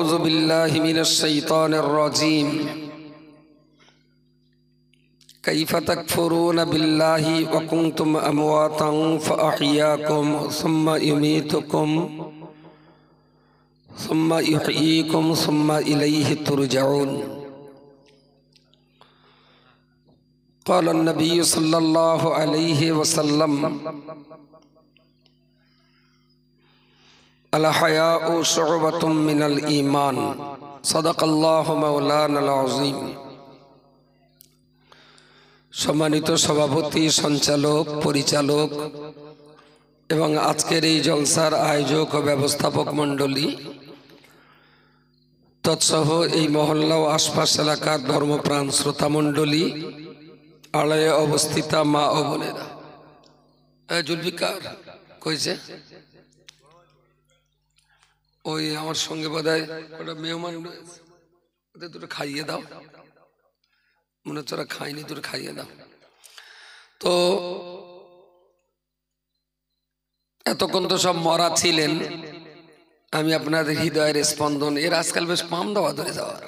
أعوذ بالله من الشيطان الرجيم كيف تكفرون بالله وكنتم أمواتا فأحياكم ثم يميتكم ثم يحييكم ثم إليه ترجعون قال النبي صلى الله عليه وسلم الحياء شعبة من الإيمان صدق الله مولانا العظيم সম্মানিত সভাপতি, সঞ্চালক, পরিচালক এবং আজকের এই জলসার আয়োজক ও ব্যবস্থাপক মণ্ডলী তৎসহ এই মহল্লা ও আশপাশ এলাকার ধর্মপ্রাণ শ্রোতা মণ্ডলী, আড়ায়ে অবস্থিতা মা ও বোনেরা। জুলফিকার কইছে ওই আমার সঙ্গে বোধহয় ওটা মেহমান ওদের দুটো খাইয়ে দাও, মনে হচ্ছে ওরা খাইনি, দুটো খাইয়ে দাও। তো এতক্ষণ তো সব মরা ছিলেন, আমি আপনাদের হৃদয়ের স্পন্দন এর আজকাল বেশ পাম দেওয়া ধরে যাওয়ার,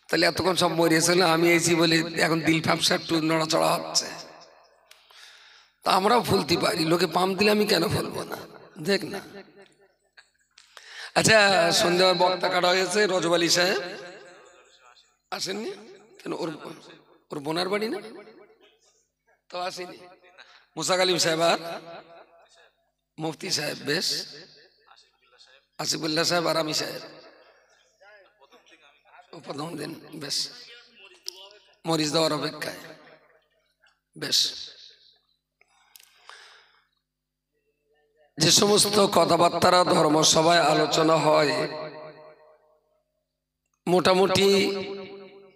তাহলে এতক্ষণ সব মরিয়েছিল, আমি এসেছি বলে এখন দিল ফ্যাপসা একটু নড়াচড়া হচ্ছে। তা আমরাও ফুলতে পারি, লোকে পাম দিলে আমি কেন ফুলবো না, দেখ না। আচ্ছা, সন্ধ্যার বক্তা কাটা হয়েছে, রজব আলী সাহেব আসেননি কেন? ওর বোনার বাড়ি না তো আসেনি। মুসা কালিম সাহেব আর মুফতি সাহেব, বেশ আসিফুল্লাহ সাহেব আর আমি সাহেব প্রথম দিন, বেশ মরিচ দেওয়ার অপেক্ষায়। বেশ, যে সমস্ত কথাবার্তা ধর্মসভায় আলোচনা হয়, মোটামুটি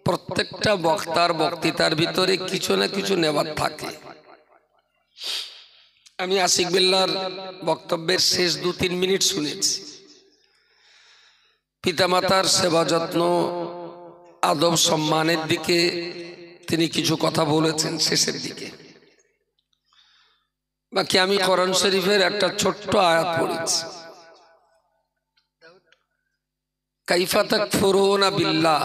প্রত্যেকটা বক্তার বক্তৃতার ভিতরে কিছু না কিছু নেবার থাকে। আমি আশিক বিল্লাহর বক্তব্যের শেষ 2-3 মিনিট শুনেছি। পিতামাতার সেবা যত্ন, আদব সম্মানের দিকে তিনি কিছু কথা বলেছেন শেষের দিকে। বাকি আমি কোরআন শরীফের একটা ছোট্ট আয়াত পড়েছি, কাইফা তাকফুরুনা বিল্লাহ।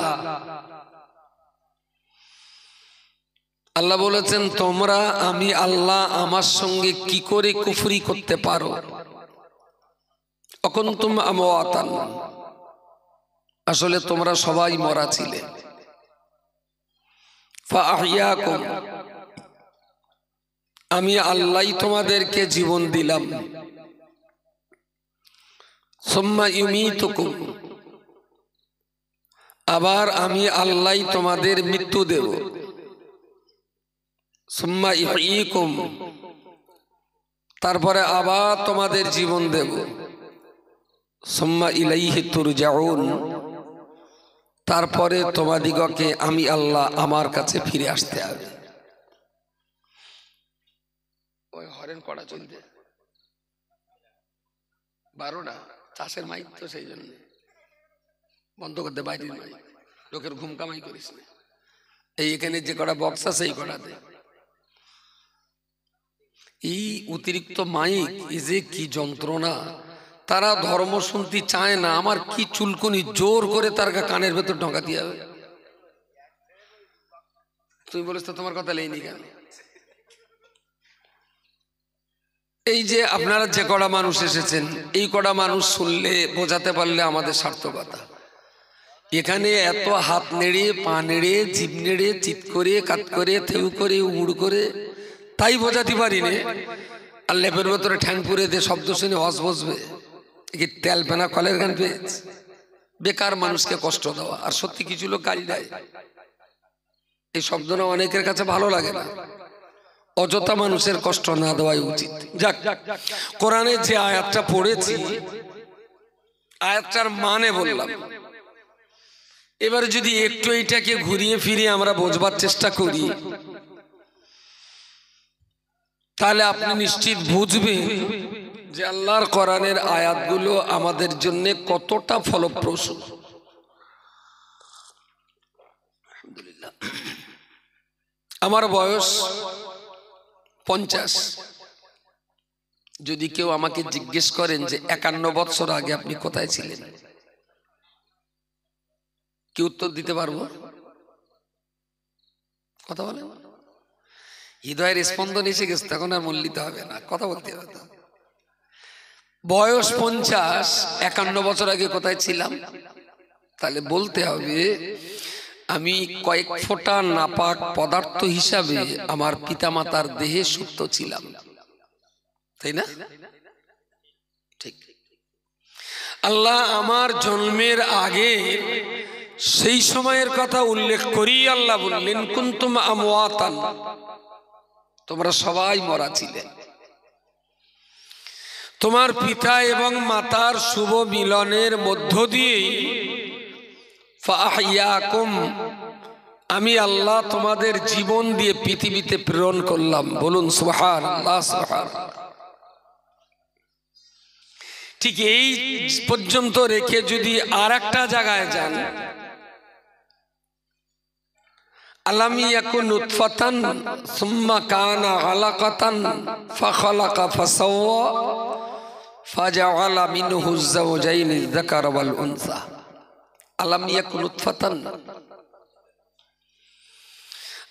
আল্লাহ বলেছেন, তোমরা আমি আল্লাহ আমার সঙ্গে কি করে কুফরি করতে পারো। অকুনতুম আমওয়াতান, আসলে তোমরা সবাই মরা ছিলে। ফাআহইয়াকুম, আমি আল্লাহই তোমাদেরকে জীবন দিলাম। সুম্মা ইউমিতুকুম, আবার আমি আল্লাহই তোমাদের মৃত্যু দেব। সুম্মা ইহয়িকুম, তারপরে আবার তোমাদের জীবন দেব। সুম্মা ইলাইহি তুরজাউন, তারপরে তোমাদিগকে আমি আল্লাহ আমার কাছে ফিরে আসতে হবে। ওই হরেন কড়া চলতে 12টা চাষের মাইক, তো সেই জন্য বন্ধ করতে, বাইরের মাইক, লোকের ঘুম কামাই করিস না। এই এখানে যে কটা বক্স আছে এই কটাতে এই অতিরিক্ত মাইক, এই যে কি যন্ত্রণা। তারা ধর্ম শুনতে চায় না, আমার কি চুলকুনি, জোর করে তার কানের ভেতর ঢোকা দিয়ে হবে। তুমি বলিস তো তোমার কথা লেইনি কেন? এই যে আপনারা যে কটা মানুষ এসেছেন, এই কটা মানুষ শুনলে, বোঝাতে পারলে আমাদের সার্থকতা। এখানে এত হাত নেড়ে, পা নেড়ে, জিভ নেড়ে, চিৎ করে, কাত করে, থেউ করে, উড় করে, তাই বোঝাতে পারি না। আর লেপের ভেতরে ঠ্যাং পুরে দিয়ে শব্দ শুনে হস বসবে, কি তেল পেনা কলের গান পেয়েছে। বেকার মানুষকে কষ্ট দেওয়া। আর সত্যি কিছু লোক গালি দেয়, এই শব্দটা অনেকের কাছে ভালো লাগে না। অযথা মানুষের কষ্ট না দেওয়াই উচিত। যাক, কোরআনে যে আয়াতটা পড়েছি, আয়াতটার মানে বললাম। এবারে যদি একটু এইটাকে ঘুরিয়ে ফিরিয়ে আমরা বোঝবার চেষ্টা করি, তাহলে আপনি নিশ্চিত বুঝবেন যে আল্লাহর কোরআনের আয়াতগুলো আমাদের জন্য কতটা ফলপ্রসূ। আলহামদুলিল্লাহ, আমার বয়স 50। যদি কেউ আমাকে জিজ্ঞেস করেন যে 51 বছর আগে আপনি কোথায় ছিলেন, কি উত্তর দিতে পারবো? কথা বলে হৃদয়ের স্পন্দন এসে গেছে, তখন আর মূল্যিত হবে না, কথা বলতে হবে। বয়স 50, 51 বছর আগে কোথায় ছিলাম? তাহলে বলতে হবে আমি কয়েক ফোঁটা নাপাক পদার্থ হিসাবে আমার পিতামাতার দেহে সুপ্ত ছিলাম, তাই না? ঠিক। আল্লাহ আমার জন্মের আগে সেই সময়ের কথা উল্লেখ করি আল্লাহ বললেন কুনতুম আমওয়াতান, তোমরা সবাই মরা ছিলে। তোমার পিতা এবং মাতার শুভ মিলনের মধ্য দিয়ে ফাআহইয়াকুম, আমি আল্লাহ তোমাদের জীবন দিয়ে পৃথিবীতে প্রেরণ করলাম। বলুন সুবহানাল্লাহ, সুবহানাল্লাহ। ঠিক এই পর্যন্ত রেখে যদি আর একটা জায়গায় যান, আলাম ইয়াকুন নুতফাতান সুম্মা কানা আলাকাতান ফাখালাকা ফাসাওয়া ফাজআলা মিনহু যাওজাইনি যাকারা ওয়াল উনসা। আলাম ইয়াকুন নুতফাতান,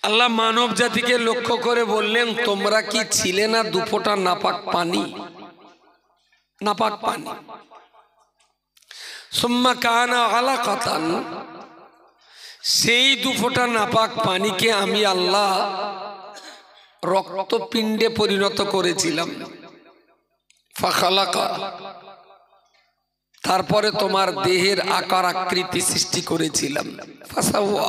আল্লাহ মানব জাতিকে লক্ষ্য করে বললেন তোমরা কি ছিলে না দুফোঁটা নাপাক পানি? নাপাক পানি। সুম্মা কানা আলাকাতান, সেই দুফোঁটা নাপাক পানিকে আমি আল্লাহ রক্তপিণ্ডে পরিণত করেছিলাম। ফাখালাকা, তারপরে তোমার দেহের আকার আকৃতি সৃষ্টি করেছিলাম। ফাসাওয়া,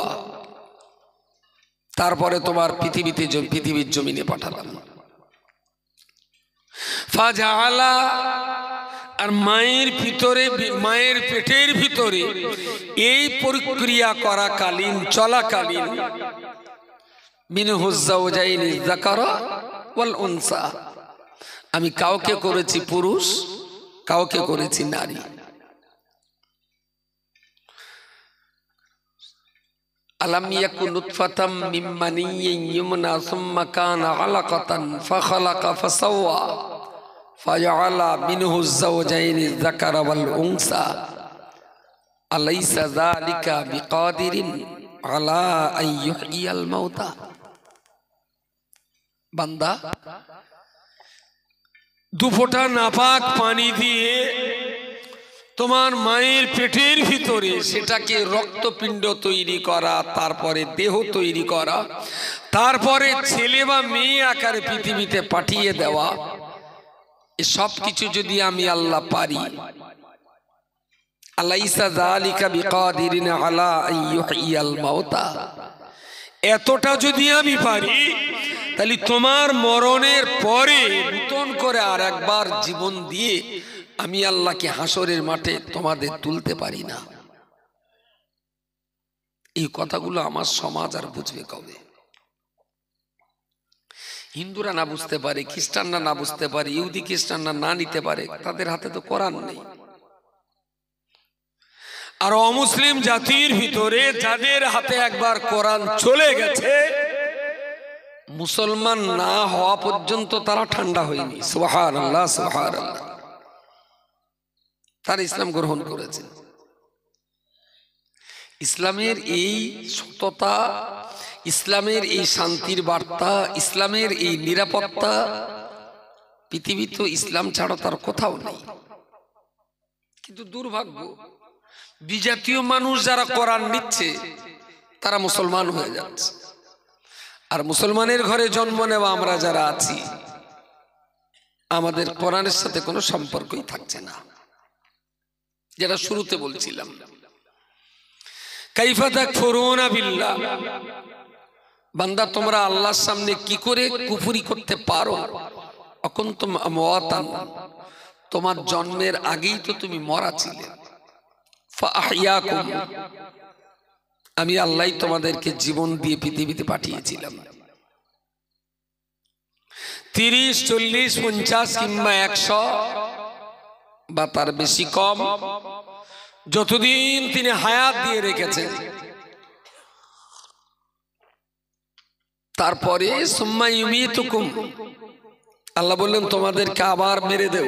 তারপরে তোমার পৃথিবীর জমিনে পাঠালাম। ফাজআলা, আর মায়ের পেটের ভিতরে এই প্রক্রিয়া করাকালীন, চলাকালীন মিনহু যাওজাইনি যাকারা ওয়াল উনসা, আমি কাউকে করেছি পুরুষ, কাউকে করেছি নারী। আলাম ইয়াকুন নুতফাতাম মিন মানিয়্যিন ইউমনা সুম্মা কানা আলাকাতান ফাখালাকা ফাসাওয়া ফাজআলা মিনহু যাওজাইনি যাকারা ওয়াল উনসা আলাইসা যালিকা বিকাদিরিন আলা আন ইউহইয়াল মাউতা। বান্দা, দুফোঁটা নাপাক পানি দিয়ে তোমার মায়ের পেটের ভিতরে সেটাকে রক্তপিণ্ড তৈরি করা, তারপরে দেহ তৈরি করা, তারপরে ছেলে বা মেয়ে আকারে পৃথিবীতে পাঠিয়ে দেওয়া, সব কিছু যদি আমি আল্লাহ পারি, আলাইসা যালিকা বিকাদিরিন আলা আন ইউহইয়াল মাউতা, এতটা যদি আমি পারি, তাহলে তোমার মরণের পরে নতুন করে আর একবার জীবন দিয়ে আমি আল্লাহকে হাসরের মাঠে তোমাদের তুলতে পারি না। এই কথাগুলো আমার সমাজ আর বুঝবে কবে? হিন্দুরা না বুঝতে পারে, খ্রিস্টানরা না বুঝতে পারে, ইহুদি খ্রিস্টানরা না নিতে পারে, তাদের হাতে তো কোরআন নেই। আর অমুসলিম জাতির ভিতরে যাদের হাতে একবার কোরআন চলে গেছে, মুসলমান না হওয়া পর্যন্ত তারা ঠান্ডা হয়নি। সুবহানাল্লাহ, সুবহানাল্লাহ। তারা ইসলাম গ্রহণ করেছে। ইসলামের এই সততা, ইসলামের এই শান্তির বার্তা, ইসলামের এই নিরাপত্তা, পৃথিবী তো ইসলাম ছাড়া তার কোথাও নেই। কিন্তু দুর্ভাগ্য, বিজাতীয় মানুষ যারা কোরআন নিচ্ছে তারা মুসলমান হয়ে যাচ্ছে, আর মুসলমানের ঘরে জন্ম নেওয়া আমরা যারা আছি, আমাদের কোরআনের সাথে কোনো সম্পর্কই থাকছে না। যেটা শুরুতে বলছিলাম, কাইফা তাকফুরুনা বিল্লাহ, বান্দা তোমরা আল্লাহর সামনে কি করে কুফরি করতে পারো? অকুনতুম আমওয়াতান, তোমার জন্মের আগেই তো তুমি মরা ছিলে। ফাআহইয়াকুম, আমি আল্লাহ তোমাদেরকে জীবন দিয়ে পৃথিবীতে পাঠিয়েছিলাম। 30, 40, 50 কিংবা 100 বা তার বেশি কম, যতদিন তিনি হায়াত দিয়ে রেখেছেন, তারপরে সুম্মা ইউমিতুকুম, আল্লাহ বললেন তোমাদেরকে আবার মেরে দেব।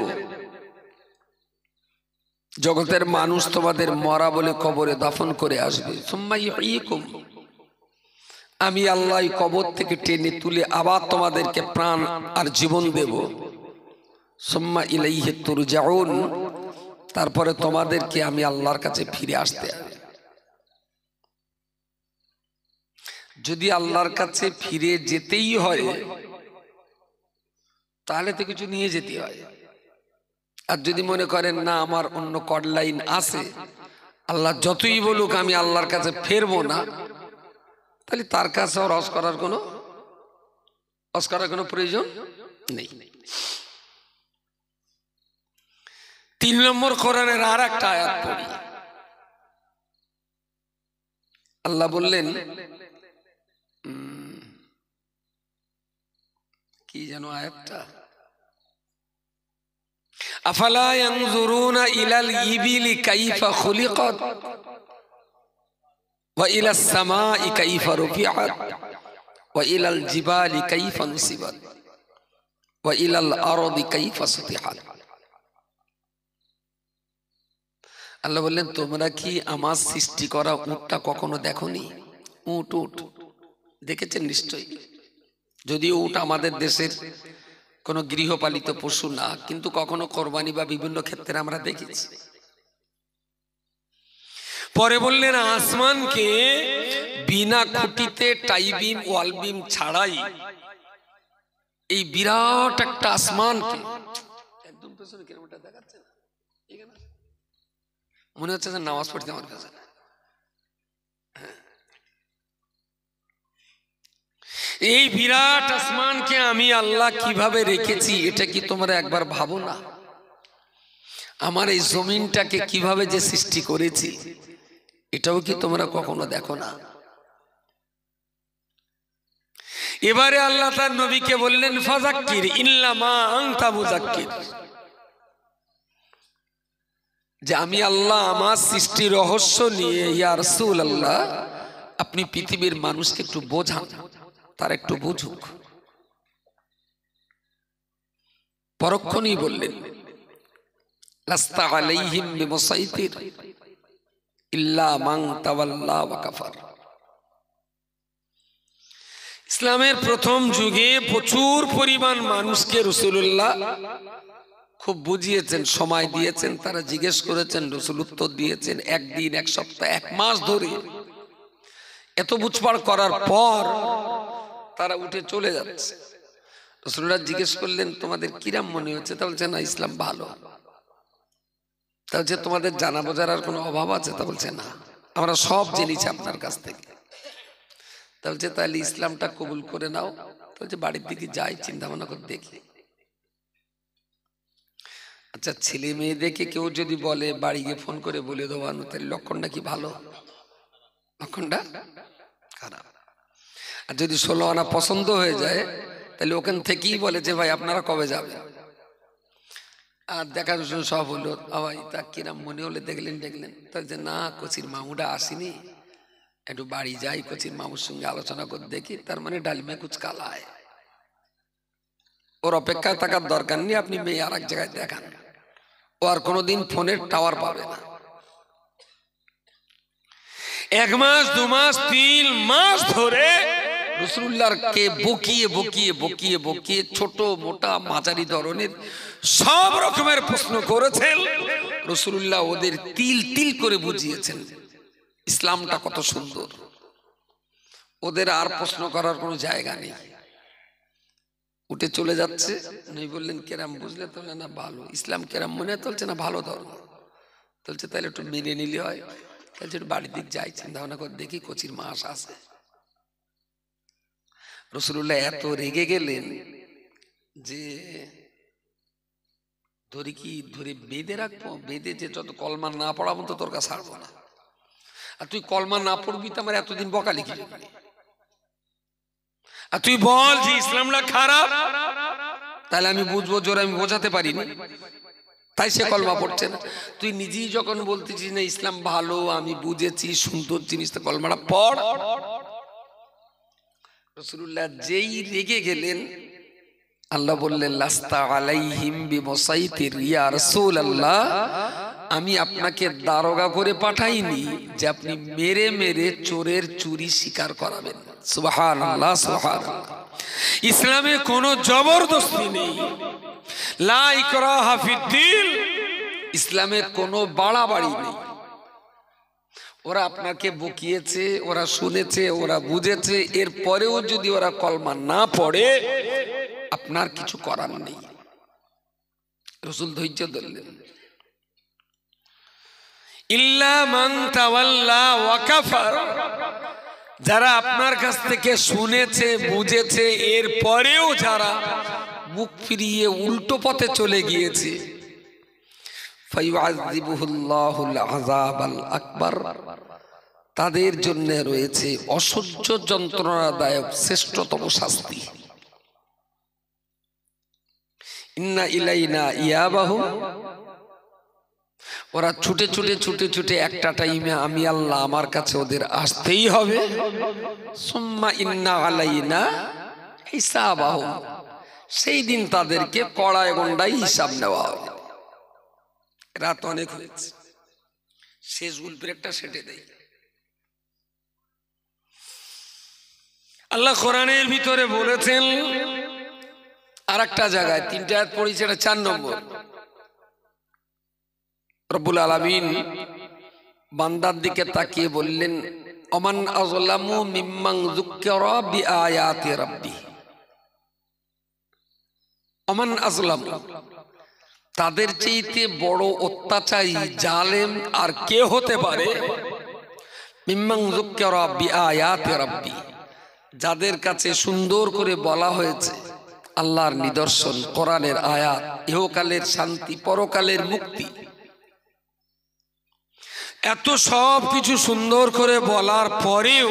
জগতের মানুষ তোমাদের মরা বলে কবরে দাফন করে আসবে, সুম্মা ইউহয়িকুম, আমি আল্লাহ কবর থেকে টেনে তুলে আবার তোমাদেরকে প্রাণ আর জীবন দেব, সুম্মা ইলাইহি তুরজাউন, তারপরে তোমাদেরকে আমি আল্লাহর কাছে ফিরে আসতে হবে। যদি আল্লাহর কাছে ফিরে যেতেই হয় তাহলে তো কিছু নিয়ে যেতে হয়। আর যদি মনে করেন না আমার অন্য কড লাইন আছে, আল্লাহ যতই বলুক আমি আল্লাহর কাছে ফেরবো না, তাহলে তার কাছে রস করার কোনো প্রয়োজন নেই। 3 নম্বর কোরআনের আর একটা আয়াত পড়ি। আল্লাহ বললেন, কি যেন আয়াতটা, আফালা ইয়ানজুরুনা ইলাল ইবিলি কাইফা খুলিকাত ওয়া ইলাস সামাই কাইফা রুফিআত ওয়া ইলাল জিবালি কাইফা নুসিবাত ওয়া ইলাল আরদি কাইফা সুতিহাত। আল্লাহ বললেন, তোমরা কি আমার সৃষ্টি করা উটটা কখনো দেখোনি? উট দেখেছেন নিশ্চয়ই, যদিও উট আমাদের দেশের কোনো গৃহপালিত পশু না, কিন্তু কখনো কোরবানি বা বিভিন্ন ক্ষেত্রে আমরা দেখেছি। পরে বললেন, আসমানকে বিনা খুঁটিতে টাইবিম ওয়ালবিম ছাড়াই এই বিরাট একটা আসমানকে, একদম পেছনে কিলোমিটার দেখাচ্ছে না, মনে হচ্ছে যে নামাজ পড়তে আমার কাছে। এই বিরাট আসমানকে আমি আল্লাহ কিভাবে রেখেছি এটা কি তোমরা একবার ভাবো না? আমার এই জমিনটাকে কিভাবে যে সৃষ্টি করেছি এটাও কি তোমরা কখনো দেখো না? এবারে আল্লাহ তার নবীকে বললেন, ফাযাক্কির ইন্নামা আনতা মুযাক্কির, যে আমি আল্লাহ আমার সৃষ্টি রহস্য নিয়ে, ইয়া রাসূলুল্লাহ আপনি পৃথিবীর মানুষকে একটু বোঝান, তার একটু বুঝুক। পরক্ষণেই বললেন, লাস্তা আলাইহিম বিমুসাইতির ইল্লা মান তাওয়াল্লা ওয়া কাফার। ইসলামের প্রথম যুগে প্রচুর পরিমাণ মানুষকে রাসূলুল্লাহ খুব বুঝিয়েছেন, সময় দিয়েছেন, তারা জিজ্ঞেস করেছেন, রাসূল উত্তর দিয়েছেন। একদিন, এক সপ্তাহ, 1 মাস ধরে এত বুঝপাড় করার পর তারা উঠে চলে যাচ্ছে। রাসূলুল্লাহ জিজ্ঞেস করলেন, তোমাদের কিরাম মনে হচ্ছে? তা বলছে, না ইসলাম ভালো। তা বলছে, তোমাদের জানা বোঝার আর কোনো অভাব আছে? তা বলছে, না, আমরা সব জেনেছি আপনার কাছ থেকে। তা বলছে, তাহলে ইসলামটা কবুল করে নাও। তা বলছে, বাড়ির দিকে যাই, চিন্তা ভাবনা করে দেখি। আচ্ছা, ছেলে মেয়েদেরকে কেউ যদি বলে বাড়ি গিয়ে ফোন করে বলে দেওয়ানো, তাহলে লক্ষণটা কি ভালো? লক্ষণটা খারাপ। আর যদি 16 আনা পছন্দ হয়ে যায়, তাহলে ওখান থেকেই বলে যে ভাই আপনারা কবে যাবেন? আর দেখার সব হলো, ভাই তা কিরাম মনে হলে দেখলেন। তার যে না, কচির মামুটা আসেনি, একটু বাড়ি যাই, কচির মামুর সঙ্গে আলোচনা করে দেখি। তার মানে ডালমে কুচ কালায়, ওর অপেক্ষায় থাকার দরকার নেই, আপনি মেয়ে আর এক জায়গায় দেখান, ও আর কোনোদিন ফোনের টাওয়ার পাবে না। 1 মাস, 2 মাস, 3 মাস ধরে রাসূলুল্লাহকে বকিয়ে ছোট মোটা মাঝারি ধরনের সব রকমের প্রশ্ন করেছেন। রাসূলুল্লাহ ওদের তিল করে বুঝিয়েছেন ইসলামটা কত সুন্দর। ওদের আর প্রশ্ন করার কোনো জায়গা নেই, উঠে চলে যাচ্ছে। নবী বললেন, কেরাম বুঝলে? তাহলে না ভালো। ইসলাম কেরাম মনে হয়? চলছে না ভালো ধর্ম। চলছে, তাহলে একটু মেনে নিলে হয়। তাহলে একটু বাড়ির দিক যাই, চিন্তা ভাবনা করে দেখি, কচির মাস আছে। রাসূলুল্লাহ এত রেগে গেলেন যে ধরে বেঁধে রাখবো, বেঁধে যে যত কলমা না পড়াবো তো তোর কাছে ছাড়বো না। আর তুই কলমা না পড়বি তো আমার এতদিন বকালি কি? আর তুই বল যে ইসলামটা খারাপ, তাহলে আমি বুঝবো, জোর আমি বোঝাতে পারিনি, তাই সে কলমা পড়ছে না। তুই নিজেই যখন বলতেছিস না ইসলাম ভালো, আমি বুঝেছি, সুন্দর জিনিস, তো কলমাটা পড়। রাসূলুল্লাহ যেই রেগে গেলেন, আল্লাহ বললেন, লাস্তা আলাইহিম বিমুসাইতির ইয়া রাসূলুল্লাহ আমি আপনাকে দারোগা করে পাঠাইনি যে আপনি মেরে মেরে চোরের চুরি স্বীকার করাবেন। সুবহানাল্লাহ, সুবহানাল্লাহ। ইসলামে কোনো জবরদস্তি নেই, লা ইকরাহা ফিদ্দীন। ইসলামে কোনো বাড়াবাড়ি নেই। ওরা আপনাকে বকিয়েছে, ওরা শুনেছে, ওরা বুঝেছে, এর পরেও যদি ওরা কলমা না পড়ে আপনার কিছু করার নেই। রাসূল ধৈর্য ধরলেন। ইল্লা মান তাওয়াল্লা ওয়া কাফার, যারা আপনার কাছ থেকে শুনেছে বুঝেছে এর পরেও যারা মুখ ফিরিয়ে উল্টো পথে চলে গিয়েছে, ফায়ুআযিবুহুল্লাহুল আযাবাল আকবার, তাদের জন্য রয়েছে অসহ্য যন্ত্রণাদায়ক শ্রেষ্ঠতম শাস্তি। ইন্না ইলাইনা ইয়াবাহুম, ওরা ছুটে ছুটে ছুটে ছুটে একটা টাইমে আমি আল্লাহ আমার কাছে ওদের আসতেই হবে। সুম্মা ইন্না আলাইনা হিসাবাহুম, সেই দিন তাদেরকে কড়ায় গন্ডায় হিসাব নেওয়া হবে। রাত অনেক হয়েছে, শেষ গল্পের একটা সেটে দেয়। আল্লাহ কোরআনের ভিতরে বলেছেন আর একটা জায়গায়, তিনটা আয়াত পড়েছে, এটা 4 নম্বর। রব্বুল আলামিন বান্দার দিকে তাকিয়ে বললেন, অমান আযলামু মিম্মান যুক্কিরা বিআয়াতি রাব্বি। অমান আযলাম, তাদের চাইতে বড় অত্যাচারী জালেম আর কে হতে পারে? মিম্মান যুক্কিরা বিআয়াতি রাব্বি, যাদের কাছে সুন্দর করে বলা হয়েছে আল্লাহর নিদর্শন, কোরআনের আয়াত, ইহকালের শান্তি, পরকালের মুক্তি, এত সব কিছু সুন্দর করে বলার পরেও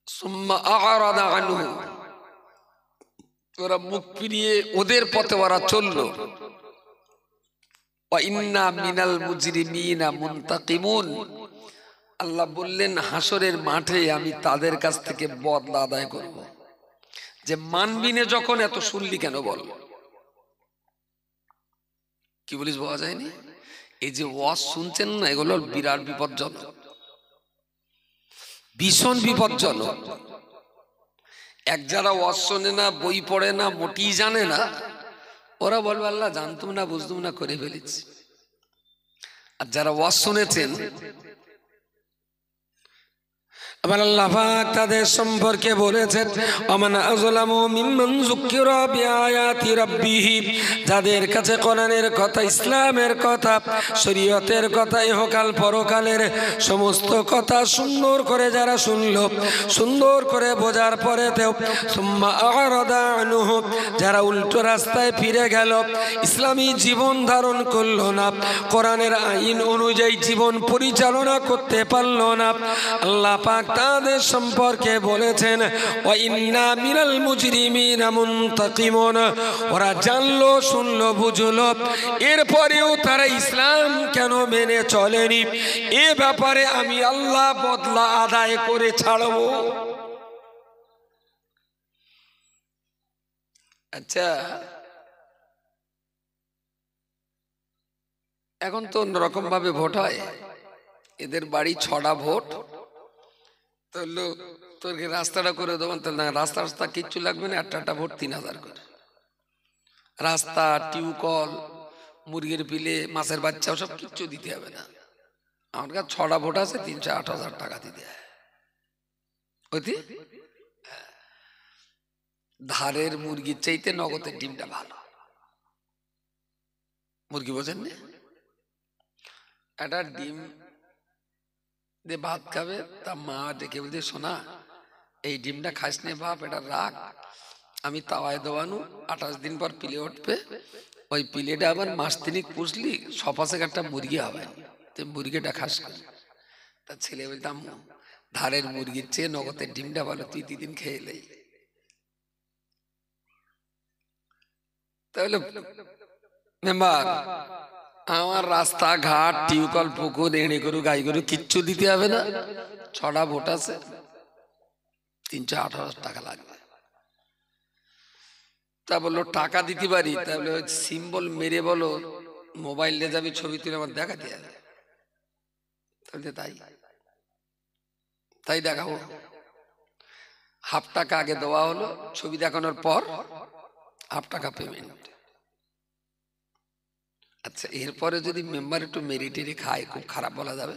সুম্মা আ'রাদা আনহু, ওরা মুখ ফিরিয়ে ওদের পথে ওরা চলল। ওয়া ইন্না মিনাল মুজরিমিনা মুনতাকিমুন, আল্লাহ বললেন হাসরের মাঠে আমি তাদের কাছ থেকে বদলা আদায় করব। যে মানবি না যখন, এত শুনলি কেন বল? কি বলিস বলা যায়নি? এই যে ওয়াজ শুনছেন না, এগুলো বিরাট বিপজ্জনক, ভীষণ বিপজ্জনক। এক যারা ওয়াজ শোনে না, বই পড়ে না, মোটেই জানে না, ওরা বলবে আল্লাহ জানতুম না বুঝতুম না করে ফেলেছি। আর যারা ওয়াজ শুনেছেন, আবার আল্লাহ পাক তাদের সম্পর্কে বলেছেন, আমান আযলামু মিম্মান যুক্কিরা বিআয়াতি রাব্বিহি, যাদের কাছে কোরআনের কথা, ইসলামের কথা, শরীয়তের কথা, ইহকাল পরকালের সমস্ত কথা সুন্দর করে যারা শুনলো, সুন্দর করে বোঝার পরেতেও সুম্মা আ'রাদা আনহু, যারা উল্টো রাস্তায় ফিরে গেল, ইসলামী জীবন ধারণ করলো না, কোরআনের আইন অনুযায়ী জীবন পরিচালনা করতে পারলো না, আল্লাহ পাক তাদের সম্পর্কে বলেছেন ওয়া ইন্না মিনাল মুজরিমিনা মুনতাকিমুন, ওরা জানলো, শুনলো, বুঝলো, এরপরেও তারা ইসলাম কেন মেনে চলেনি, এ ব্যাপারে আমি আল্লাহ বদলা আদায় করে ছাড়বো। আচ্ছা, এখন তো অন্যরকম ভাবে ভোট হয়। এদের বাড়ি 6টা ভোট, তোকে রাস্তাটা করে দেবেন, তাহলে না, রাস্তা রাস্তা কিচ্ছু লাগবে না, একটা ভোট 3000 করে। রাস্তা, টিউকল, মুরগির পিলে, মাছের বাচ্চা, সব কিচ্ছু দিতে হবে না। আমার কাছে 6টা ভোট আছে, 308,000 টাকা দিতে হয়। ওইটি ধারের মুরগির চাইতে নগদের ডিমটা ভালো। মুরগি বোঝেন না? একটা ডিম দিয়ে ভাত খাবে, তা মা ডেকে বলছে, শোনা এই ডিমটা খাস নে বাপ, এটা রাখ, আমি তাওয়ায় দেওয়ানো, 28 দিন পর পিলে উঠবে, ওই পিলেটা আবার মাস 3 পুষলি সপাশে একটা মুরগি হবে, তুই মুরগিটা খাস। তা ছেলে বলতাম ধারের মুরগির চেয়ে নগদের ডিমটা ভালো, তুই 2 দিন খেয়ে এলেই। তাহলে মেম্বার, আমার রাস্তাঘাট, টিউকল, পুকুর, এড়ে গরু, গাই গরু কিচ্ছু দিতে হবে না, 6টা ভোট আছে, 318,000 টাকা লাগবে। তা বললো টাকা দিতে পারি, তাহলে সিম্বল মেরে বলো মোবাইল নিয়ে যাবি, ছবি তুলে আমার দেখাতে হবে। তাহলে তাই তাই দেখাবো। ½ টাকা আগে দেওয়া হলো, ছবি দেখানোর পর ½ টাকা পেমেন্ট। আচ্ছা, এরপরে যদি মেম্বার একটু মেরে টেরে খায়, খুব খারাপ বলা যাবে?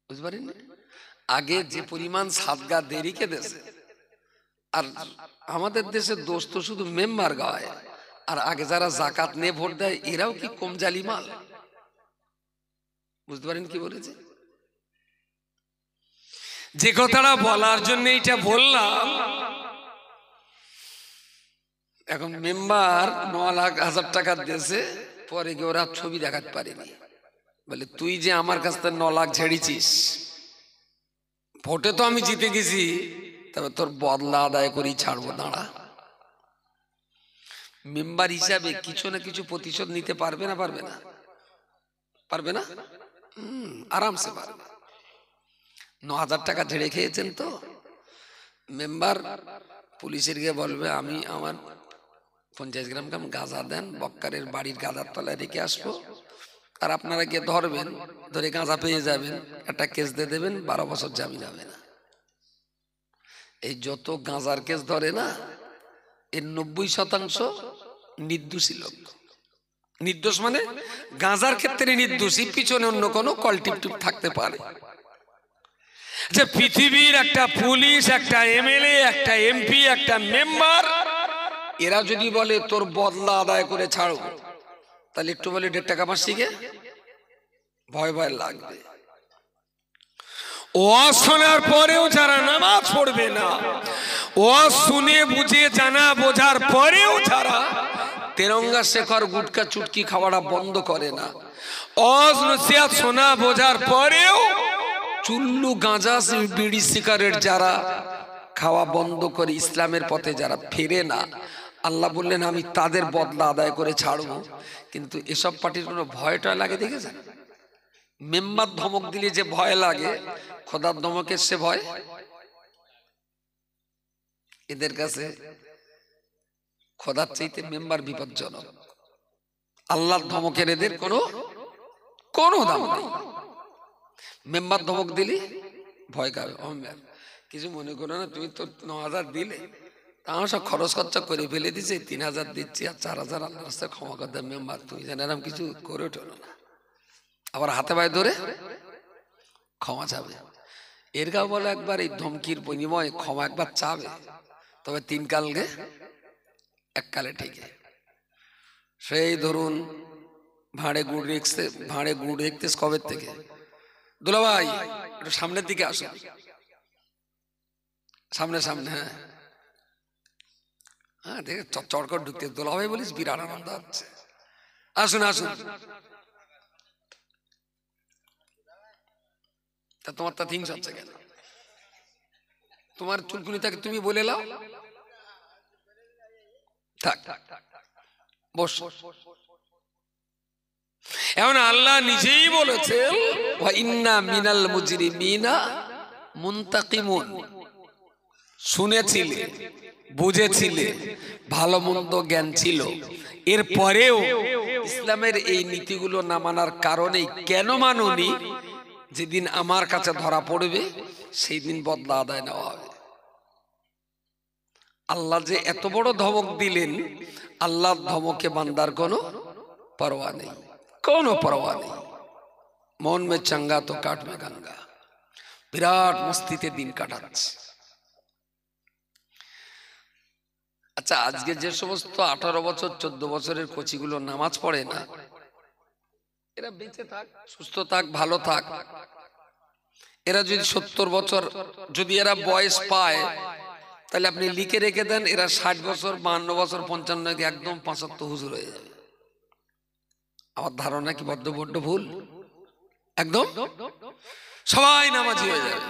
বুঝতে পারেন? আগে যে পরিমাণ সাদগা দেরিকে দেশে, আর আমাদের দেশে দোষ তো শুধু মেম্বার গায়, আর আগে যারা জাকাত নিয়ে ভোট দেয় এরাও কি কম জালিমাল? বুঝতে পারেন কি বলেছে? যে কথাটা বলার জন্য এটা বললাম, এখন মেম্বার 9,00,000 টাকা দিয়েছে, পরে গিয়ে ওরা ছবি দেখাতে পারেনি, বলে তুই যে আমার কাছ থেকে 9 লাখ ঝেড়েছিস, ভোটে তো আমি জিতে গেছি, তবে তোর বদলা আদায় করেই ছাড়বো, দাঁড়া। মেম্বার হিসাবে কিছু না কিছু প্রতিশোধ নিতে পারবে না? পারবে না? পারবে না? আরামসে পারবে। 9,000 টাকা ঝেড়ে খেয়েছেন তো, মেম্বার পুলিশের গিয়ে বলবে আমি আমার 50 গ্রাম গাঁজা দেন, বক্কারের বাড়ির গাঁজার তলায় রেখে আসবো, আর আপনারা গিয়ে ধরবেন, ধরে গাঁজা পেয়ে যাবেন, একটা কেস দিয়ে দেবেন, 12 বছর জামিন হবে না। এই যত গাঁজার কেস ধরে না, এর 90% নির্দোষী লোক। নির্দোষ মানে গাঁজার ক্ষেত্রে নির্দোষী, পিছনে অন্য কোনো কলটিপ টিপ থাকতে পারে। যে পৃথিবীর একটা পুলিশ, একটা এমএলএ, একটা এমপি, একটা মেম্বার, এরা যদি বলে তোর বদলা আদায় করে ছাড়ো, তাহলে একটু বলে 1.5 টাকা মাস শিখে ভয় ভয় লাগবে। ওয়াজ শোনার পরেও যারা নামাজ পড়বে না, ওয়াজ শুনে বুঝে জানা বোঝার পরেও যারা তেরঙ্গা শেখর গুটকা চুটকি খাওয়াটা বন্ধ করে না, ওয়াজ নসিহত শোনা বোঝার পরেও চুল্লু গাঁজা বিড়ি সিগারেট যারা খাওয়া বন্ধ করে ইসলামের পথে যারা ফেরে না, আল্লাহ বললেন আমি তাদের বদলা আদায় করে ছাড়বো। কিন্তু এসব পার্টির কোনো ভয় টয় লাগে দেখেছেন? মেম্বার ধমক দিলে যে ভয় লাগে, খোদার ধমকের সে ভয় এদের কাছে খোদার চাইতে মেম্বার বিপজ্জনক। আল্লাহর ধমকের এদের কোনো দাম নেই। মেম্বার ধমক দিলি ভয় খাবে, কিছু মনে করো না, তুমি তো 9,000 দিলে, আমার সব খরচ খরচা করে ফেলে দিছে, 3,000 দিচ্ছি আর 4,000 আল্লাহ রাস্তায় ক্ষমা করে দেয় মেম্বার, তুমি জানো এরকম কিছু করে ওঠো না। আবার হাতে পায়ে ধরে ক্ষমা চাবে। এর গা বলে একবার এই ধমকির বিনিময়ে ক্ষমা একবার চাবে, তবে 3 কালকে 1 কালে ঠিকে। সেই ধরুন ভাঁড়ে গুড় রেখতে কবে থেকে, দুলা ভাই একটু সামনের দিকে আসুন, সামনে সামনে, হ্যাঁ হ্যাঁ, দেখে চড় করে ঢুকতে, দুলা ভাই বলিস, বিরাট আনন্দ হচ্ছে, আসুন আসুন। তা তোমার তা থিংস হচ্ছে কেন? তোমার চুলকুনি থাকে, তুমি বলে লাও, থাক বস। এখন আল্লাহ নিজেই বলেছেন ওয়া ইন্না মিনাল মুজরিমিনা মুনতাকিমুন। শুনেছিলে, বুঝেছিলে, ভালো মন্দ জ্ঞান ছিল, এরপরেও ইসলামের এই নীতিগুলো না মানার কারণে কেন মানুনি? যেদিন আমার কাছে ধরা পড়বে সেই দিন বদলা আদায় নেওয়া হবে। আল্লাহ যে এত বড় ধমক দিলেন, আল্লাহর ধমকে বান্দার কোনো পরোয়া নেই, কোনো পরোয়া নেই। মন মে চাঙ্গা তো কাট মে গঙ্গা, বিরাট মস্তিতে দিন কাটাচ্ছে। আচ্ছা, আজকে যে সমস্ত 18 বছর 14 বছরের কচিগুলো নামাজ পড়ে না, এরা বেঁচে থাক, সুস্থ থাক, ভালো থাক, এরা যদি 70 বছর যদি এরা বয়স পায়, তাহলে আপনি লিখে রেখে দেন, এরা 60 বছর 52 বছর 55 একদম 5 ওয়াক্ত হুজুর হয়ে যাবে। আমার ধারণা কি বড্ড ভুল? একদম সবাই নামাজি হয়ে যাবে।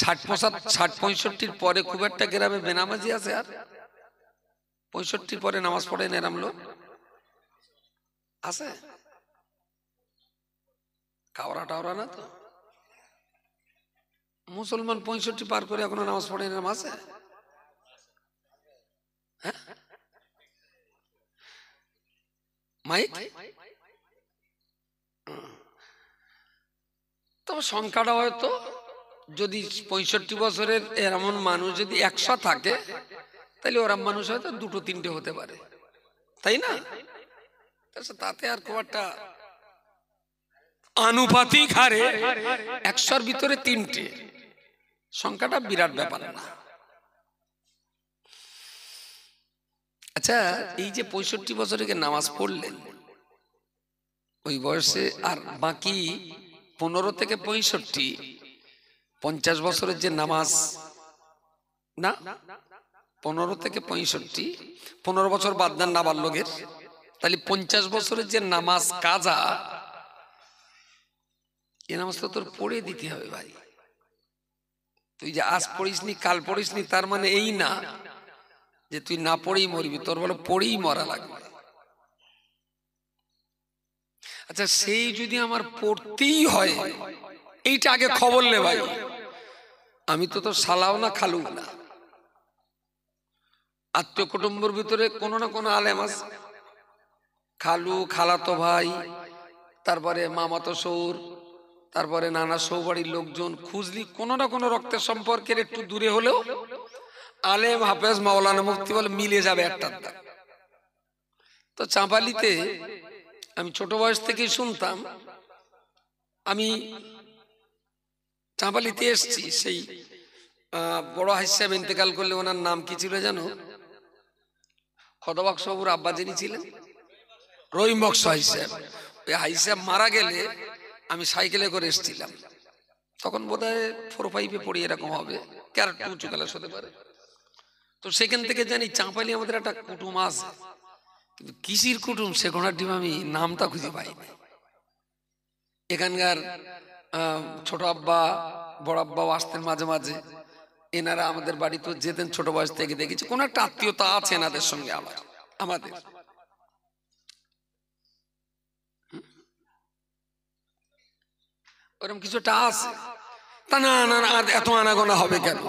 60-65 পরে খুব একটা গ্রামে বেনামাজি আছে? আর 65 পরে নামাজ পড়েন এরম লোক আছে? কাওরা টাওরা না তো? মুসলমান 65 পার করে এখনো নামাজ পড়েন এরম আছে? হ্যাঁ মাইক, তবে সংখ্যাটা হয়তো যদি 65 বছরের এমন মানুষ যদি 100 থাকে, তাহলে ওরম মানুষ হয়তো 2-3টে হতে পারে, তাই না? তাতে আর খুব একটা আনুপাতিক হারে 100-র ভিতরে 3টে সংখ্যাটা বিরাট ব্যাপার না। আচ্ছা, এই যে 65 বছরে নামাজ পড়লেন ওই বয়সে, আর বাকি 15 থেকে 65 50 বছরের যে নামাজ, না 15 থেকে 65 15 বছর বাদ দেন নাবালকের, তাহলে 50 বছরের যে নামাজ কাজা, এ নামাজ তো তোর পড়ে দিতে হবে ভাই। তুই যে আজ পড়িসনি কাল পড়িসনি তার মানে এই না যে তুই না পড়েই মরবি, তোর বলে পড়েই মরা লাগবে। আচ্ছা, সেই যদি আমার পড়তেই হয়, এইটা আগে খবর নে ভাই। আমি তো তোর শালাও না খালু না, আত্মীয় কুটুম্বর ভিতরে কোনো না কোনো আলেম আছে, খালু খালাতো ভাই, তারপরে মামাতো সৌর, তারপরে নানা সৌবাড়ির লোকজন, খুঁজলি কোনো না কোনো রক্তের সম্পর্কের একটু দূরে হলেও আলেম হাফেজ মাওলানা মুফতি বলে মিলে যাবে একটা। তো চাঁপালিতে আমি ছোট বয়স থেকেই শুনতাম, আমি চাঁপালিতে এসছি, সেই বড় হাই সাহেব ইন্তেকাল করলে, ওনার নাম কি ছিল জানো? খদবাক সাহুর আব্বা যিনি ছিলেন, রহিম বক্স হাই সাহেব। ওই হাই সাহেব মারা গেলে আমি সাইকেলে করে এসেছিলাম, তখন বোধহয় 4-5-এ পড়ি এরকম হবে, কার একটু উঁচু ক্লাস হতে পারে। তো সেখান থেকে জানি চাঁপালি আমাদের একটা কুটুম আছে, কিন্তু কিসির কুটুম সে ঘোড়ার ডিম আমি নামটা খুঁজে পাইনি। এখানকার ছোট আব্বা বড় আব্বাও আসতেন মাঝে মাঝে, এনারা আমাদের বাড়ি তো যেতেন ছোট বয়স থেকে, দেখেছি কোন একটা আত্মীয়তা আছে এনাদের সঙ্গে আমাদের। ওরকম কিছুটা আছে, তা না এত আনাগোনা হবে কেন?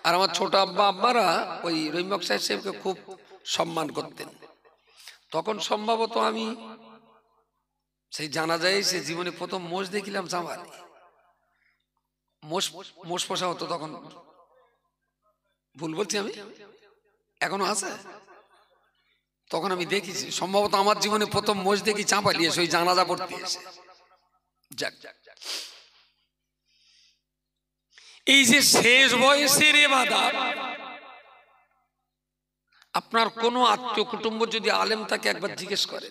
আর আমার ছোট আব্বা আব্বারা ওই রহিম বক্স সাহেবকে খুব সম্মান করতেন। তখন সম্ভবত আমি সেই জানা যায় সে জীবনে প্রথম মোষ দেখিলাম চাঁপালি। মোষ পোষা হতো তখন, ভুল বলছি আমি, এখনো আছে। তখন আমি দেখেছি, সম্ভবত আমার জীবনে প্রথম মোষ দেখি চাঁপালি এসে ওই জানাজা পড়তে এসে। যাক, এই যে শেষ বয়সের ইবাদত, আপনার কোন আত্মীয় কুটুম্ব যদি আলেম তাকে একবার জিজ্ঞেস করে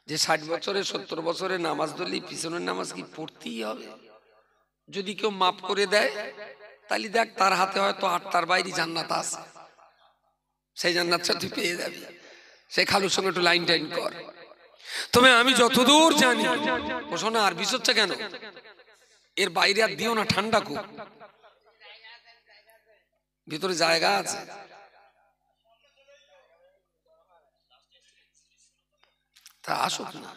যে 60 বছরে 70 বছরে নামাজ ধরলে পিছনের নামাজ কি পড়তেই হবে? যদি কেউ মাফ করে দেয় তাহলে দেখ তার হাতে হয়তো 8টার বাইরে জান্নাত আছে, সেই জান্নাতটা তুই পেয়ে যাবি। সেই খালুর সঙ্গে একটু লাইন টাইন কর। তবে আমি যতদূর জানি, ও শোনা আর বিষ হচ্ছে কেন, এর বাইরে আর দিও না, ঠান্ডা খুব, ভিতরে জায়গা আছে। তা আসুক না,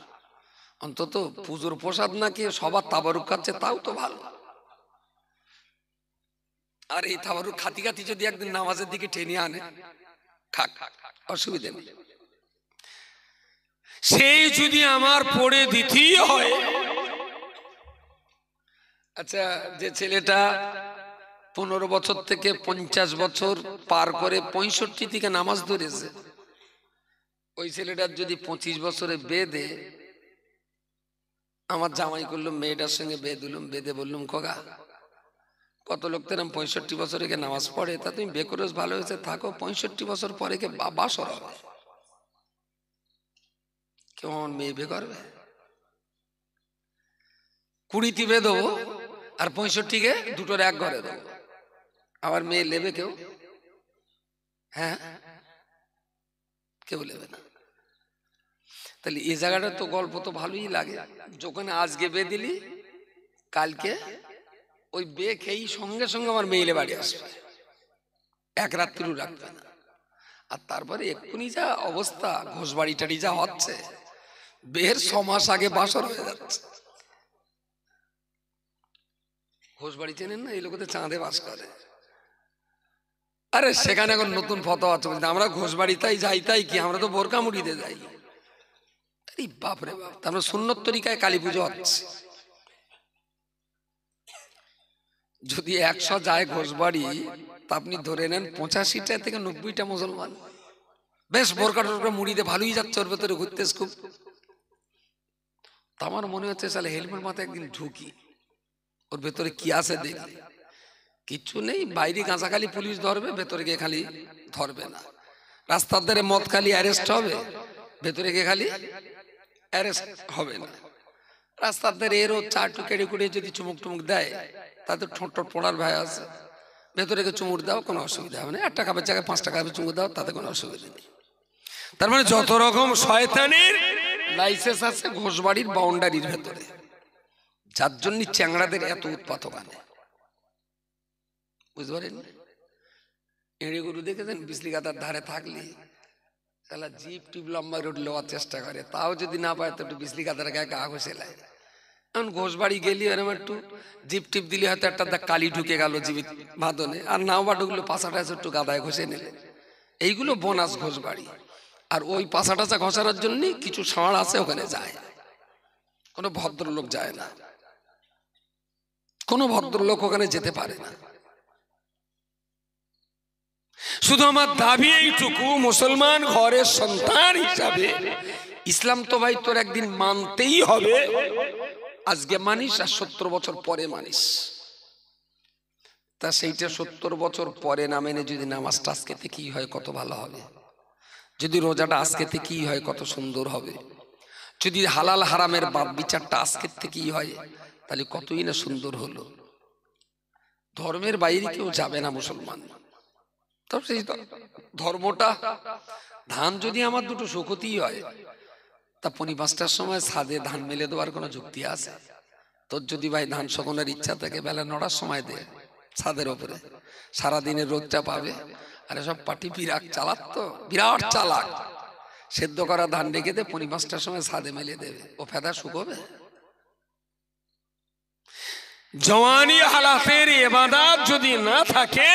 অন্তত পুজোর প্রসাদ না খেয়ে সবার তাবারুক খাচ্ছে, তাও তো ভালো। আর এই তাবারুক খাতি খাতি যদি একদিন নামাজের দিকে টেনে আনে, খাক, অসুবিধা নেই। সেই যদি আমার পড়ে দিতেই হয়। আচ্ছা, যে ছেলেটা 15 বছর থেকে 50 বছর পার করে 65 থেকে নামাজ ধরেছে, ওই ছেলেটার যদি 25 বছরে বেঁধে আমার জামাই করলাম, মেয়েটার সঙ্গে বেঁধে বললাম, খোকা কত লোক তো 65 বছরে কে নামাজ পড়ে, তা তুমি বেকরস ভালো হয়েছে থাকো, 65 বছর পরে কে বাসর হবে, কেউ আমার মেয়ে বে করবে? 20 বেঁধবো আর 65 কে দুটোর এক ঘরে দেবো, আবার মেয়ে নেবে কেউ? হ্যাঁ, কেউ নেবে না। তাহলে এই জায়গাটা তো গল্প তো ভালোই লাগে, যখন আজকে বে দিলি কালকে ওই বে খেয়েই সঙ্গে সঙ্গে আমার মেয়েলে বাড়ি আসবে, এক রাত্রিও রাখবে না। আর তারপরে এক্ষুনি যা অবস্থা, ঘোষ বাড়ি টাড়ি যা হচ্ছে, বের 6 মাস আগে বাসর হয়ে যাচ্ছে। ঘোষ বাড়ি চেনেন না? এই লোকদের চাঁদে বাস করে। আরে সেখানে এখন নতুন ফতোয়া চলছে, আমরা ঘোষবাড়ি তাই যাই তাই কি, আমরা তো বোরকা মুড়িতে যাই। আরে বাপরে বাপ, তারপরে সুন্নত তরিকায় কালী পুজো হচ্ছে। যদি 100 যায় ঘোষবাড়ি, তা আপনি ধরে নেন 85টা থেকে 90টা মুসলমান। বেশ বোরকা টোরকা মুড়িতে ভালোই যাচ্ছে, ওর ভেতরে ঘুরতে খুব। তা আমার মনে হচ্ছে তাহলে হেলমেট মাথায় একদিন ঢুকি, ওর ভেতরে কি আছে দেখি। কিচ্ছু নেই, বাইরে গাঁজা খালি পুলিশ ধরবে, ভেতরে গিয়ে খালি ধরবে না। রাস্তার ধারে মদ খালি অ্যারেস্ট হবে, ভেতরে গিয়ে খালি অ্যারেস্ট হবে না। রাস্তার ধারে এরও চার টুকেড়ে করে যদি চুমুক টুমুক দেয়, তাদের ঠোঁট টোট পড়ার ভয় আছে, ভেতরে গিয়ে চুমুক দাও, কোনো অসুবিধা হবে না। 1 টাকা জায়গায় 5 টাকা চুমুক দাও, তাতে কোনো অসুবিধা নেই। তার মানে যত রকম শয়তানির লাইসেন্স আছে ঘোষবাড়ির বাউন্ডারির ভেতরে, যার জন্য চ্যাংড়াদের এত উৎপাত ওখানে, বুঝতে পারেন? এড়ে গরু দেখেছেন বিজলিগাতার ধারে থাকলে তাহলে জিপ টিপ লম্বা রোড নেওয়ার চেষ্টা করে, তাও যদি না পায় তো একটু বিজলিগাতার গায়ে গা ঘষে নেয়। এখন ঘোষবাড়ি গেলি এরকম একটু জিপ টিপ দিলে হয়তো একটা কালি ঢুকে গেল জীবিত বাঁধনে, আর নাও বা ঢুকলো পাশাটা একটু গাদায় ঘষে নিলে, এইগুলো বোনাস ঘোষবাড়ি। আর ওই পাশাটাচা ঘষানোর জন্য কিছু ষাঁড় আছে ওখানে যায়, কোনো ভদ্রলোক যায় না, কোনো ভদ্রলোক ওখানে যেতে পারে না। শুধু আমার দাবি এইটুকু, মুসলমান ঘরের সন্তান হিসাবে ইসলাম তো ভাই তোর একদিন মানতেই হবে। আজকে মানিস আর 70 বছর পরে মানিস, তা সেইটা 70 বছর পরে না মেনে যদি নামাজটা আজকে থেকে কি হয় কত ভালো হবে, যদি রোজাটা আজকে থেকে কি হয় কত সুন্দর হবে, যদি হালাল হারামের বাদ বিচারটা আজকের থেকেই হয় তাহলে কতই না সুন্দর হলো। ধর্মের বাইরে কেউ যাবে না মুসলমান। তবে সেই ধর্মটা, ধান যদি আমার দুটো শোকতি হয়, তা 5টার সময় ছাদে ধান মেলে দেওয়ার কোনো যুক্তি আছে? তোর যদি ভাই ধান শোকানোর ইচ্ছা থাকে বেলা 9টার সময় দে ছাদের ওপরে, সারাদিনের রোদটা পাবে। আরে সব পাটি বিরাট চালাক, তো বিরাট চালাক, সেদ্ধ করা ধান রেখে দে, 5টার সময় ছাদে মেলে দেবে, ও ফেদা শুকোবে? জওয়ানি হালাতের ইবাদত যদি না থাকে,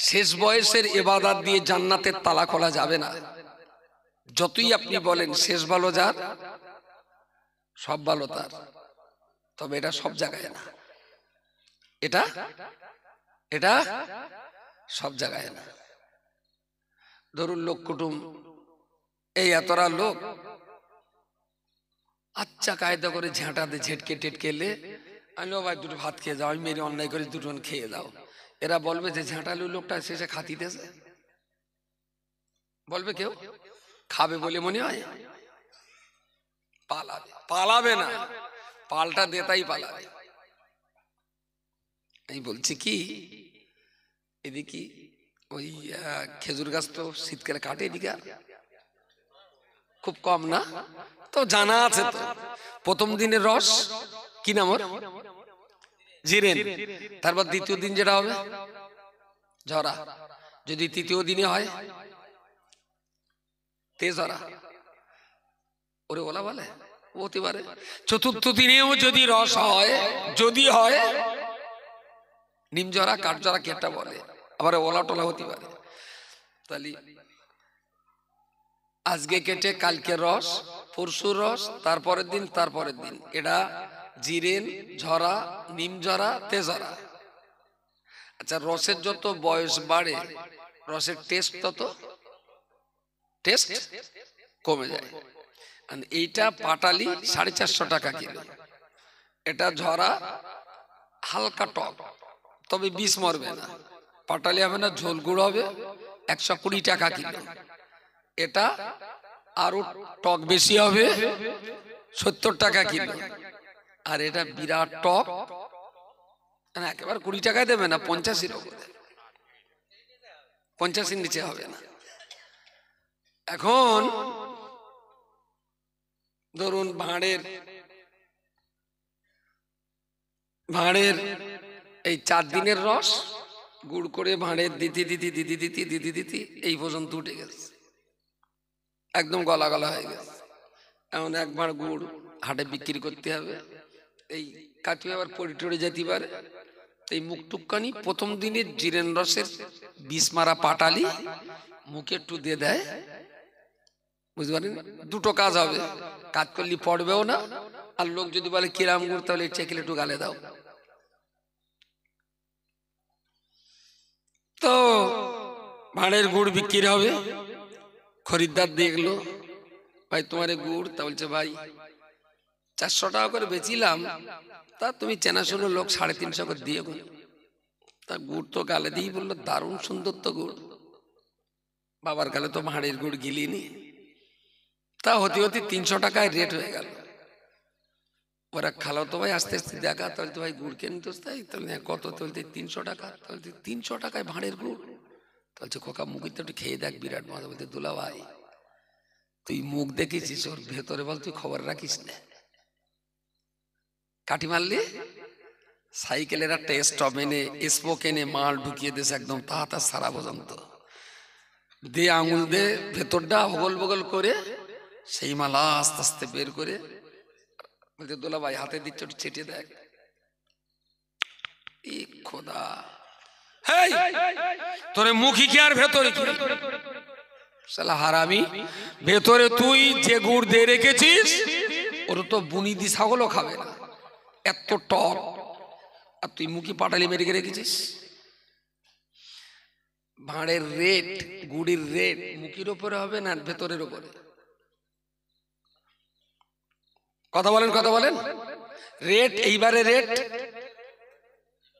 শেষ বয়সের ইবাদত দিয়ে জান্নাতের তালা খোলা যাবে না। যতই আপনি বলেন শেষ ভালো যার, সব ভালো তার, তবে এটা সব জায়গায় না, এটা এটা সব জায়গায় না। ধরুন লোক কুটুম এই এতরা লোক, আচ্ছা কায়দা করে ঝেঁটাতে ঝেটকে টেটকেলে, আমি ভাই দুটো ভাত খেয়ে যাও, আমি মেরে অন্যায় করে দুটো খেয়ে দাও। এরা বলবে যে ঝেঁটালু লোকটা শেষে খাতিতেছে, বলবে কেউ খাবে বলে মনে হয়? পালাবে, পালাবে না, পাল্টা দেতাই পালাবে। এই বলছি কি, এদিকে ওই খেজুর গাছ তো শীতকালে কাটে, এদিকে খুব কম না, তো জানা আছে তো। প্রথম দিনের রস কি নাম ওর? জিরেন। তারপর দ্বিতীয় দিন যেটা হবে ঝরা, যদি তৃতীয় দিনে হয় তেজরা, ওরে ওলা বলে হতে পারে। চতুর্থ দিনেও যদি রস হয়, যদি হয় নিমজরা, কাঠজরা কেটা বলে, আবার ওলা টোলা হতে পারে। তাহলে আজকে কেটে কালকে রস, পরশুর রস, তারপরের দিন, তারপরের দিন, এটা জিরেন, ঝরা, নিমজরা, তেজরা। আচ্ছা, রসের যত বয়স বাড়ে রসের টেস্ট তত টেস্ট কমে যায়। এইটা পাটালি 450 টাকা কিলো, এটা ঝরা হালকা টক, তবে বিষ মরবে না। পাটালি হবে না, ঝোল গুড় হবে, 120 টাকা কিলো। এটা আরো টক বেশি হবে, 70 টাকা কিলো। আর এটা বিরাট টক, একেবারে 20 টাকায় দেবে না, 85 হবে, 50 নিচে হবে না। এখন ধরুন ভাঁড়ের এই 4 দিনের রস গুড় করে ভাঁড়ের দিতে দিতে দিতে দিতে দিতে দিতে এই পর্যন্ত উঠে গেছে, একদম গলা গলা হয়ে গেছে। এমন 1 ভাঁড় গুড় হাটে বিক্রি করতে হবে, এই কাটিয়ে আবার পড়ে টড়ে যেতে পারে, এই মুখ টুকখানি প্রথম দিনের জিরেন রসের বিষ মারা পাটালি মুখে একটু দিয়ে দেয়, বুঝতে পারেন? দুটো কাজ হবে, কাজ করলে পড়বেও না, আর লোক যদি বলে কিরাম গুড় তাহলে চেকেলে একটু গালে দাও। তো ভাঁড়ের গুড় বিক্রি হবে, খরিদ্দার দেখলো, ভাই তোমার গুড়, তা বলছে ভাই 400 টাকা করে বেচিলাম, তা তুমি চেনাশোনো লোক 350 করে দিয়ে গুণ। তা গুড় তো গালে দিয়ে বললো দারুণ সুন্দর তো গুড়, বাবার গালে তো ভাঁড়ের গুড় গিলিনি। তা হতে হতে 300 টাকায় রেট হয়ে গেল। ওরা খালো তো ভাই আস্তে আস্তে দেখা, তাহলে তো ভাই গুড় কেন তো তাই, তাহলে কত, বলতে 300 টাকা, তাহলে 300 টাকায় ভাঁড়ের গুড়। বলছে খোকা মুখে তো একটু খেয়ে দেখ, বিরাট মজা। বলতে দুলা ভাই তুই মুখ দেখেছিস, ওর ভেতরে বল তুই খবর রাখিস না। কাঠি মারলি সাইকেলের একটা স্টপ এনে স্পোক এনে মাল ঢুকিয়ে দিয়েছে একদম তাহাতা সারা পর্যন্ত, দিয়ে আঙুল দিয়ে ভেতরটা বগল বগল করে সেই মাল আস্তে আস্তে বের করে বলতে দোলা ভাই হাতে দিচ্ছে একটু ছেটে দেখ। খোদা, হেই তোরে মুখি কি আর ভেতরে কি? শালা হারামি, ভেতরে তুই যে গুড় দিয়ে রেখেছিস ওর তো বুনি দি ছাগলও খাবে না, এত টক, আর তুই মুখি পাটালি মেরে রেখেছিস। ভাঁড়ের রেট, গুড়ির রেট মুখির উপরে হবে না ভেতরের উপরে? কথা বলেন, কথা বলেন। রেট এইবারে রেট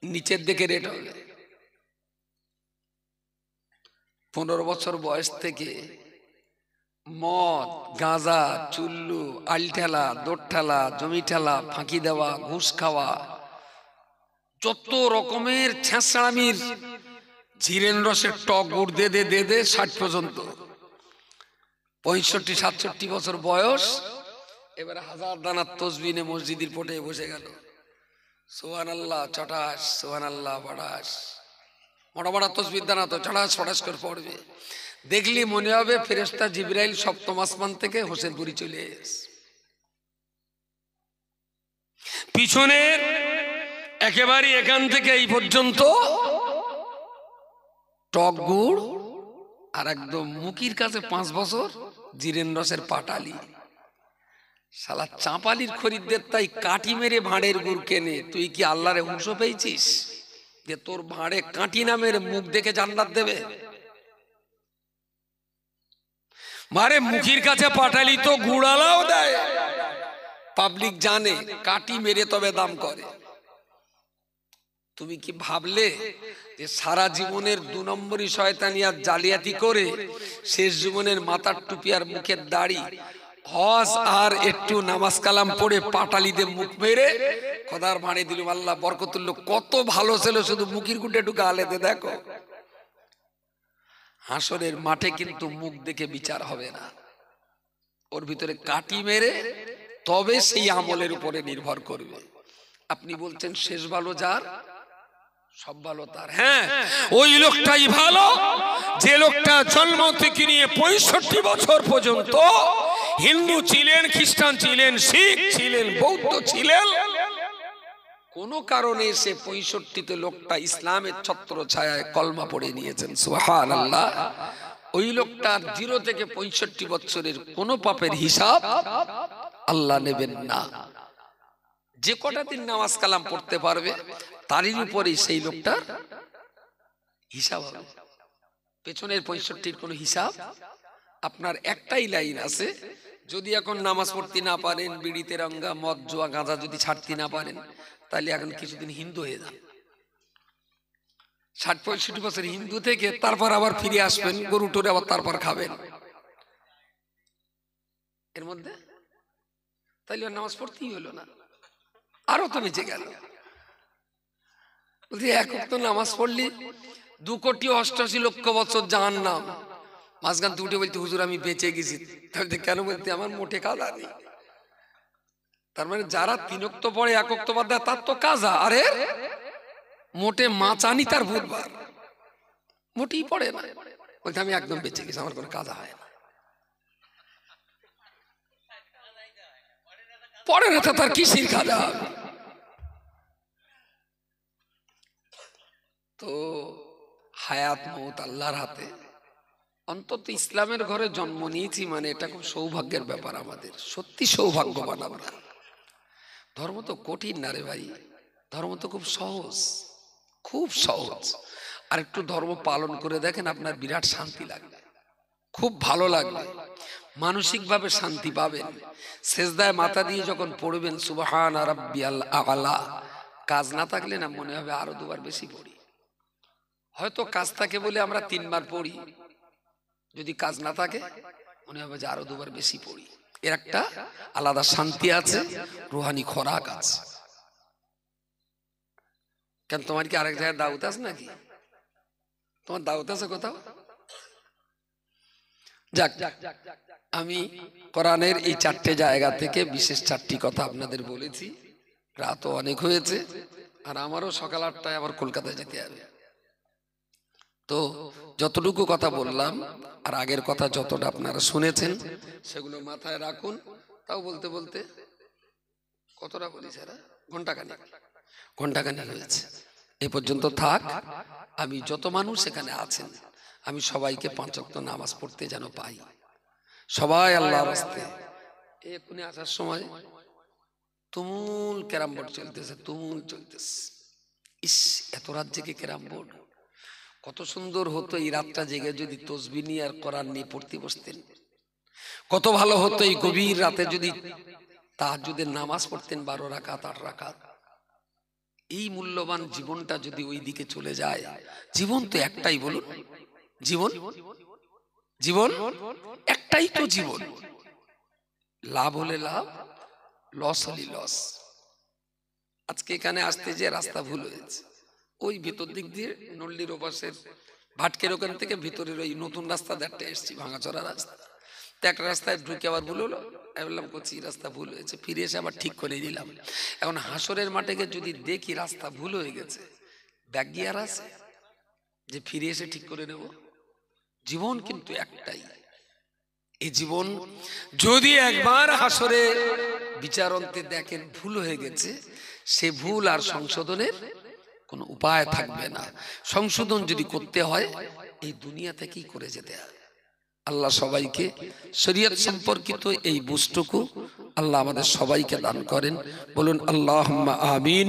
নিচের দিকে রেট হবে। 15 বছর বয়স থেকে মদ, গাঁজা, চুল্লু, আলঠেলা, দোরঠেলা, জমি ঠেলা, ফাঁকি দেওয়া, ঘুষ খাওয়া, যত রকমের ছেঁচড়ামির জিরেন রসের টক গুড় দে দে দে দে 60 পর্যন্ত, 65-67 বছর বয়স, এবারে 1000 দানার তসবিহ নিয়ে মসজিদের পটে বসে গেল। সুবহানাল্লাহ চটাস, সুবহানাল্লাহ পড়াস, মোটা মোটা তসবির দানা তো চটাস ফটাস করে পড়বে। দেখলি মনে হবে ফেরেশতা জিবরাইল 7ম আসমান থেকে হোসেনপুরি চলে এসে। পিছনের একেবারে এখান থেকে এই পর্যন্ত টক গুড়, আর একদম মুখির কাছে 5 বছর জিরেন রসের পাটালি। শালা চাঁপালির খরিদ্দের তাই কাঠি মেরে ভাঁড়ের গুড় কেনে। তুই কি আল্লাহরে হুঁশ পেয়েছিস যে তোর ভাঁড়ে কাঠি না মেরে মুখ দেখে জান্নাত দেবে? মারে মুখির কাছে পাটালি তো গুড়ালাও দেয়, পাবলিক জানে, কাঠি মেরে তবে দাম করে। তুমি কি ভাবলে যে সারা জীবনের 2 নম্বরই শয়তানি আর জালিয়াতি করে শেষ জীবনের মাথার টুপি আর মুখের দাড়ি, হজ আর একটু নামাজ কালাম পড়ে পাটালিতে মুখ মেরে খোদার ভাঁড়ে দিল, আল্লাহ বরকতুল্ল, কত ভালো ছিল, শুধু মুখির গুটে একটু গালেতে দেখো। হাসরের মাঠে কিন্তু মুখ দেখে বিচার হবে না, ওর ভিতরে কাটি মেরে তবে সেই আমলের উপরে নির্ভর করবে। আপনি বলছেন শেষ ভালো যার, সব ভালো তার। হ্যাঁ, ওই লোকটাই ভালো যে লোকটা জন্ম থেকে নিয়ে 65 বছর পর্যন্ত হিন্দু ছিলেন, খ্রিস্টান ছিলেন, শিখ ছিলেন, বৌদ্ধ ছিলেন, কোন কারণে সে 65তে লোকটা ইসলামের ছত্র ছায়ায় কলমা পড়ে নিয়েছেন। সুবহানাল্লাহ। ওই লোকটার 0 থেকে 65 বছরের কোন পাপের হিসাব আল্লাহ নেবেন না। যে কটা দিন নামাজ কালাম পড়তে পারবে তারই উপরেই সেই লোকটার হিসাব হবে। পেছনের 65-র কোনো হিসাব আপনার একটাই লাইন আছে, যদি এখন নামাজ পড়তে না পারেন, বিড়িতে রঙ্গা, মদ, জুয়া, গাঁজা যদি ছাড়তে না পারেন, তাহলে এখন কিছুদিন হিন্দু হয়ে যান। 60-65 বছর হিন্দু থেকে তারপর আবার ফিরে আসবেন, গরু টরে আবার তারপর খাবেন, এর মধ্যে তাহলে নামাজ পড়তেই হলো না, আরো তো বেঁচে গেল। বলছি এক ওয়াক্ত নামাজ পড়লি 2,88,00,000 বছর জাহান্নাম, মাঝখান থেকে উঠে বলতে হুজুর আমি বেঁচে গেছি। তাহলে কেন বলতে আমার মোটে কাজা নেই। তার মানে যারা 3 ওয়াক্ত পড়ে 1 ওয়াক্ত বাদ দেয় তার তো কাজা, আরে মোটে মাচানি তার বুধবার মোটেই পড়ে না, বলতে আমি একদম বেঁচে গেছি, আমার কোনো কাজা হয় না। পড়ে না তো তার কিসির কাজা হবে? হায়াত মওত আল্লাহর হাতে। অন্তত ইসলামের ঘরে জন্ম নিয়েছি মানে এটা খুব সৌভাগ্যের ব্যাপার, আমাদের সত্যি সৌভাগ্যবান আমরা। ধর্ম তো কঠিন না রে ভাই, ধর্ম তো খুব সহজ, খুব সহজ। আর একটু ধর্ম পালন করে দেখেন, আপনার বিরাট শান্তি লাগবে, খুব ভালো লাগবে, মানসিকভাবে শান্তি পাবেন। সেজদায় মাথা দিয়ে যখন পড়বেন সুবহান রাব্বিয়াল আ'লা, কাজ না থাকলে না মনে হবে আরো দুবার বেশি পড়ি। হয়তো কাজ থাকে বলে আমরা 3 বার পড়ি, যদি কাজ না থাকে মনে হবে যে আরো দুবার বেশি পড়ি। এর একটা আলাদা শান্তি আছে, রুহানি খোরাক আছে। কেন তোমার কি আরেক জায়গায় দাওয়াত আছে নাকি? তোমার দাওয়াত আছে কোথাও? যাক, আমি কোরআনের এই 4টে জায়গা থেকে বিশেষ 4টি কথা আপনাদের বলেছি। রাত অনেক হয়েছে, আর আমারও সকাল 8টায় আবার কলকাতায় যেতে হবে। তো যতটুকু কথা বললাম আর আগের কথা যতটা আপনারা শুনেছেন সেগুলো মাথায় রাখুন। তাও বলতে বলতে কতটা বলি স্যার, ঘন্টাখানেক হয়েছে। এ পর্যন্ত থাক। আমি যত মানুষ এখানে আছেন আমি সবাইকে 5 ওয়াক্ত নামাজ পড়তে যেন পাই, সবাই আল্লাহর রাস্তায়। এক্ষুনি আসার সময় তুমুল ক্যারাম বোর্ড চলতেছে, তুমুল চলতেছে। ইস, এত রাত জেগে ক্যারাম বোর্ড, কত সুন্দর হতো এই রাতটা জেগে যদি তসবিহ নিয়ে আর কোরআন নিয়ে পড়তে বসতেন। কত ভালো হতো এই গভীর রাতে যদি তাহাজ্জুদের নামাজ পড়তেন 12 রাকাত 8 রাকাত। এই মূল্যবান জীবনটা যদি ওই দিকে চলে যায়। জীবন তো একটাই, বলুন, জীবন জীবন একটাই তো জীবন। লাভ হলে লাভ, লস হলে লস। আজকে এখানে আসতে যে রাস্তা ভুল হয়েছে, ওই ভিতর দিক দিয়ে নল্লির ওপাশের ভাটকের ওখান থেকে ভিতরের ওই নতুন রাস্তা দেখতে এসেছি, ভাঙাচোরা রাস্তা। তো একটা রাস্তায় ঢুকে আবার ভুল হলো, আমি বললাম করছি রাস্তা ভুল হয়েছে, ফিরে এসে আবার ঠিক করে দিলাম। এখন হাসরের মাঠে গিয়ে যদি দেখি রাস্তা ভুল হয়ে গেছে, ব্যাক গিয়ার আছে যে ফিরে এসে ঠিক করে নেব? জীবন কিন্তু একটাই। এই জীবন যদি একবার হাসরে বিচারন্তে দেখেন ভুল হয়ে গেছে, সে ভুল আর সংশোধনের কোনো উপায় থাকবে না। সংশোধন যদি করতে হয় এই দুনিয়া থেকেই করে যেতে হয়। আল্লাহ সবাইকে শরীয়ত সম্পর্কিত এই বুঝটুকু আল্লাহ আমাদের সবাইকে দান করেন। বলুন আল্লাহুম্মা আমিন।